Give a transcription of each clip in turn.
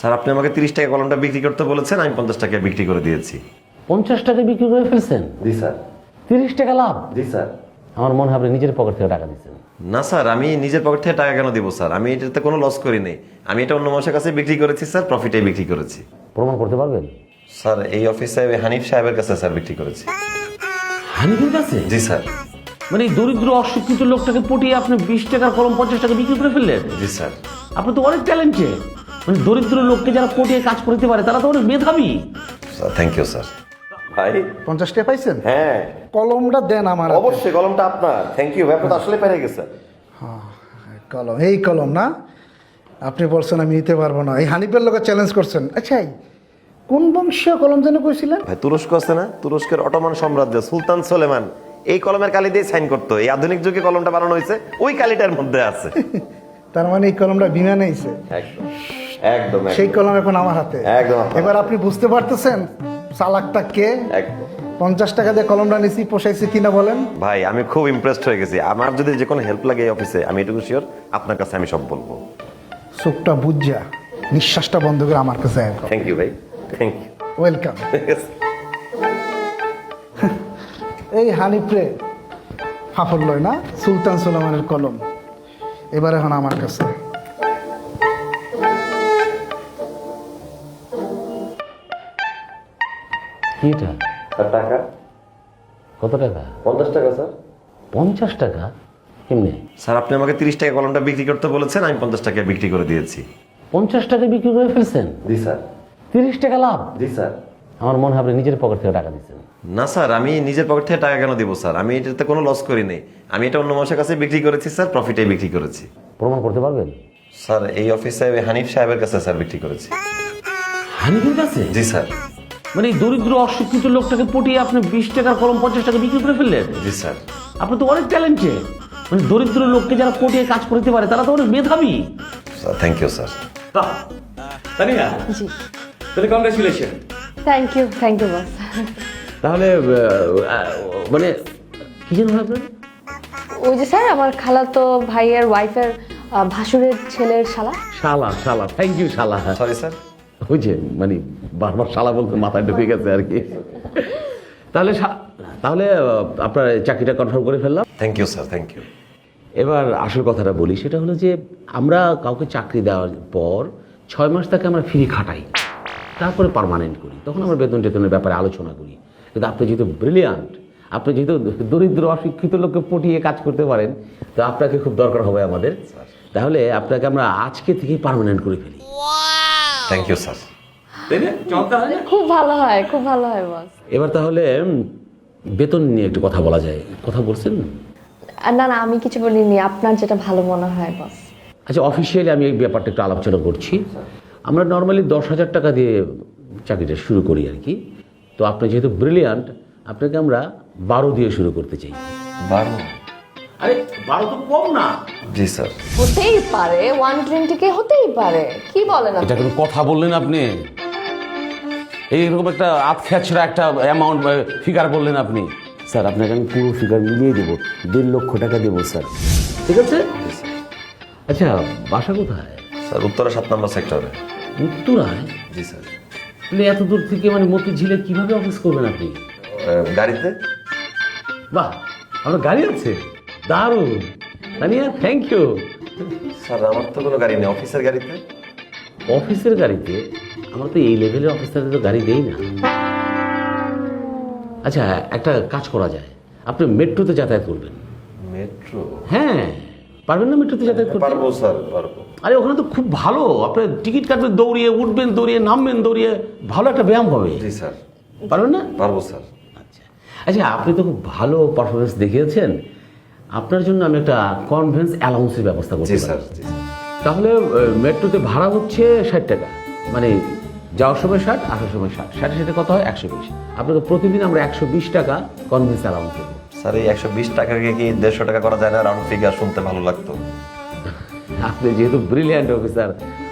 Sir আপনি আমাকে 30 টাকা কলমটা বিক্রি করতে বলেছেন, আমি 50 টাকায় বিক্রি করে দিয়েছি। 50 টাকা বিক্রি করে ফেলছেন? জি স্যার। 30 টাকা লাভ? জি স্যার। আমার মনে হয় আপনি নিজের পকেট থেকে টাকা দিচ্ছেন। না স্যার, আমি নিজের পকেট থেকে টাকা কেন দিব স্যার? আমি এটাতে কোনো লস করিনি। আমি এটা অন্য মানুষের কাছে বিক্রি করেছি স্যার, প্রফিটে বিক্রি করেছি। প্রমাণ করতে পারবেন? স্যার এই অফিসে হানিফ সাহেবের কাছে স্যার বিক্রি করেছি। হানিফের কাছে? জি স্যার। মানে এই দরিদ্র অশিক্ষিত লোকটাকে পটিয়ে আপনি 20 টাকার কলম 50 টাকা বিক্রি করে ফেললেন? জি স্যার। আপনি তো অনেক ট্যালেন্টেড। মানে দরিদ্র লোককে যারা পটিয়ে কাজ করতে পারে তারা তো অনেক মেধাবী। Sir thank you sir. ভাই 50 টাকা পাইছেন? হ্যাঁ কলমটা দেন আমার হাতে। অবশ্যই, কলমটা আপনার। থ্যাংক ইউ, ব্যাপারটা আসলে পেরে গেছে। কলম, এই কলম না? আপনি বলছেন আমি নিতে পারবো না, এই হানিফের লোকে চ্যালেঞ্জ করছেন। আচ্ছা কোন বংশীয় কলম যেন কইছিলেন? ভাই তুরস্ক আছে না, তুরস্কের অটোমান সাম্রাজ্য সুলতান সুলেমান এই কলমের কালি দিয়ে সাইন করতো। এই আধুনিক যুগে কলমটা বানানো হয়েছে ওই কালিটার মধ্যে আছে। তার মানে এই কলমটা বিমানে আইছে। একদম একদম সেই কলম এখন আমার হাতে। একদম আপনার এবার আপনি বুঝতে পারতেছেন চালাকটা কে? একদম। 50 টাকা দিয়ে কলমটা নিছি, পোষাইছে কিনা বলেন? ভাই আমি খুব ইমপ্রেসড হয়ে গেছি। আমার যদি যে কোনো হেল্প লাগে এই অফিসে, আমি এটুকু শিওর আপনার কাছে আমি সব বলবো। চোখটা বুঝা নিঃশ্বাসটা বন্ধ করে আমার কাছে আয়। থ্যাংক ইউ ভাই, থ্যাংক ইউ। ওয়েলকাম। এই হানিফরে সাফল্য না সুলতান সুলেমানের কলম এবার এখন আমার কাছে। কি এটা? টাকা কত টাকা? 50 টাকা স্যার। 50 টাকা? কেমনে? স্যার আপনি আমাকে 30 টাকা কলমটা বিক্রি করতে বলেছেন, আমি 50 টাকায় বিক্রি করে দিয়েছি। 50 টাকা বিক্রি করে ফেলছেন? জি স্যার। 30 টাকা লাভ? জি স্যার। আমার মনে হয় আপনি নিজের পকেট থেকে টাকা দিচ্ছেন। না স্যার, আমি নিজের পকেট থেকে টাকা কেন দিব স্যার? আমি এটাতে কোনো লস করিনি। আমি এটা অন্য মানুষের কাছে বিক্রি করেছি স্যার, প্রফিটে বিক্রি করেছি। প্রমাণ করতে পারবেন? স্যার এই অফিসে হানিফ সাহেবের কাছে স্যার বিক্রি করেছি। হানিফের কাছে? জি স্যার। মানে এই দরিদ্র অশিক্ষিত লোকটাকে পটিয়ে আপনি 20 টাকার কলম 50 টাকা বিক্রি করে ফেললেন? জি স্যার। আপনি তো অনেক ট্যালেন্টেড। মানে দরিদ্র লোককে যারা পটিয়ে কাজ করতে পারে তারা তো অনেক মেধাবী। Sir thank you sir. Tania, জি তাহলে কংগ্রেচুলেশন। Thank you boss. তাহলে মানে কি যেন আপনার? ওই যে স্যার আমার খালাতো ভাইয়ের ওয়াইফের ভাসুরের ছেলের শালা। শালা, শালা, থ্যাংক ইউ শালা। Sorry sir. ওই যে মানে বারবার শালা বলতে মাথায় ঢুকে গেছে আর কি। তাহলে তাহলে আপনার চাকরিটা কনফার্ম করে ফেললাম। Thank you sir, thank you. এবার আসল কথাটা বলি, সেটা হলো যে আমরা কাউকে চাকরি দেওয়ার পর 6 মাস তাকে আমরা ফ্রি খাটাই, তারপরে পার্মানেন্ট করি, তখন আমরা বেতন টেতনের ব্যাপারে আলোচনা করি। কিন্তু আপনি যেহেতু ব্রিলিয়ান্ট, আপনি যেহেতু দরিদ্র অশিক্ষিত লোককে পটিয়ে কাজ করতে পারেন, তো আপনাকে খুব দরকার হবে আমাদের। তাহলে আপনাকে আমরা আজকে থেকেই পার্মানেন্ট করে ফেলি। Thank you sir. খুব ভালো হয়, খুব ভালো হয় বস। এবার তাহলে বেতন নিয়ে একটু কথা বলা যায়। কথা বলছেন? না না, আমি কিছু বলিনি, আপনার যেটা ভালো মনে হয় বস। আচ্ছা, অফিসিয়ালি আমি এই ব্যাপারটা একটু আলোচনা করছি। আমরা নর্মালি 10,000 টাকা দিয়ে চাকরিটা শুরু করি আর কি। তো আপনি যেহেতু ব্রিলিয়ান্ট, আপনাকে আমরা 12 দিয়ে শুরু করতে চাই। 12? আরে 12 তো কম না। জি স্যার। হতেই পারে, 120 কে হতেই পারে। কি বলেন এটা কোনো কথা বললেন আপনি? এইরকম একটা আতখ্যাচড়া একটা অ্যামাউন্ট ফিগার বললেন আপনি। স্যার আপনাকে আমি পুরো ফিগার মিলিয়ে দেবো, 1.5 লক্ষ টাকা দেবো স্যার। ঠিক আছে? আচ্ছা, বাসা কোথায়? স্যার উত্তরা 7 নম্বর সেক্টরে। উত্তরায়? জি স্যার। তাহলে এত দূর থেকে মানে মতিঝিলে কিভাবে অফিস করবেন আপনি? গাড়িতে। বাহ, আপনার গাড়ি আছে? দারুণ। Tania, thank you. স্যার আমার তো কোনো গাড়ি নেই, অফিসের গাড়িতে। অফিসের গাড়িতে? আমরা তো এই লেভেলের অফিসারদের তো গাড়ি দেই না। আচ্ছা, একটা কাজ করা যায়, আপনি মেট্রোতে যাতায়াত করবেন। মেট্রো? হ্যাঁ, পারবেন না মেট্রোতে যাতায়াত করতে? পারবো স্যার, পারবো। আরে ওখানে তো খুব ভালো, আপনার টিকিট কাটবেন দৌড়িয়ে, উঠবেন দৌড়িয়ে, নামবেন দৌড়িয়ে, ভালো একটা ব্যায়াম হবে। জি স্যার। পারবেন না? পারবো স্যার। আচ্ছা আচ্ছা, আপনি তো খুব ভালো পারফরমেন্স দেখিয়েছেন, আপনার জন্য আমি একটা কনভেন্স অ্যালাউন্সের ব্যবস্থা করতে জি পারি। স্যার, জি স্যার। তাহলে মেট্রোতে ভাড়া হচ্ছে 60 টাকা, মানে যাওয়ার সময় 60, আসার সময় 60, 60 সাথে কত হয় 120। আপনাকে প্রতিদিন আমরা 120 টাকা কনভেন্স অ্যালাউন্স দেবো। স্যার এই 120 টাকাকে কি 150 টাকা করা যায় না? রাউন্ড ফিগার শুনতে ভালো লাগতো। আপনি যেহেতু ব্রিলিয়ান্ট অফিসার,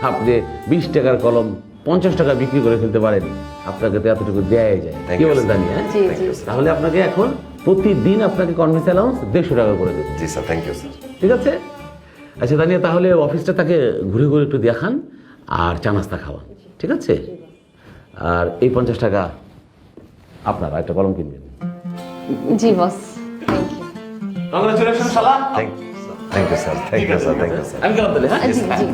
আপনি 20 টাকার কলম 50 টাকা বিক্রি করে ফেলতে পারেন, আপনাকে তো এতটুকু দেয়াই যায়। Thank কি you, বলেন sir. Tania? G Thank G. you, sir. তাহলে আপনাকে এখন প্রতিদিন আপনাকে কনভেন্স অ্যালাউন্স 150 টাকা করে দেবো। জি স্যার, থ্যাংক ইউ স্যার। ঠিক আছে? আচ্ছা তানিয়া, তাহলে অফিসটা তাকে ঘুরে ঘুরে একটু দেখান, আর চা নাস্তা খাওয়ান, ঠিক আছে? আর এই 50 টাকা আপনার একটা কলম কিনবেন। জি বস, থ্যাংক ইউ। কংগ্রাচুলেশন শালা। Thank you sir, thank you sir, thank you sir. আমি গেলাম তাহলে, হ্যাঁ? জি জি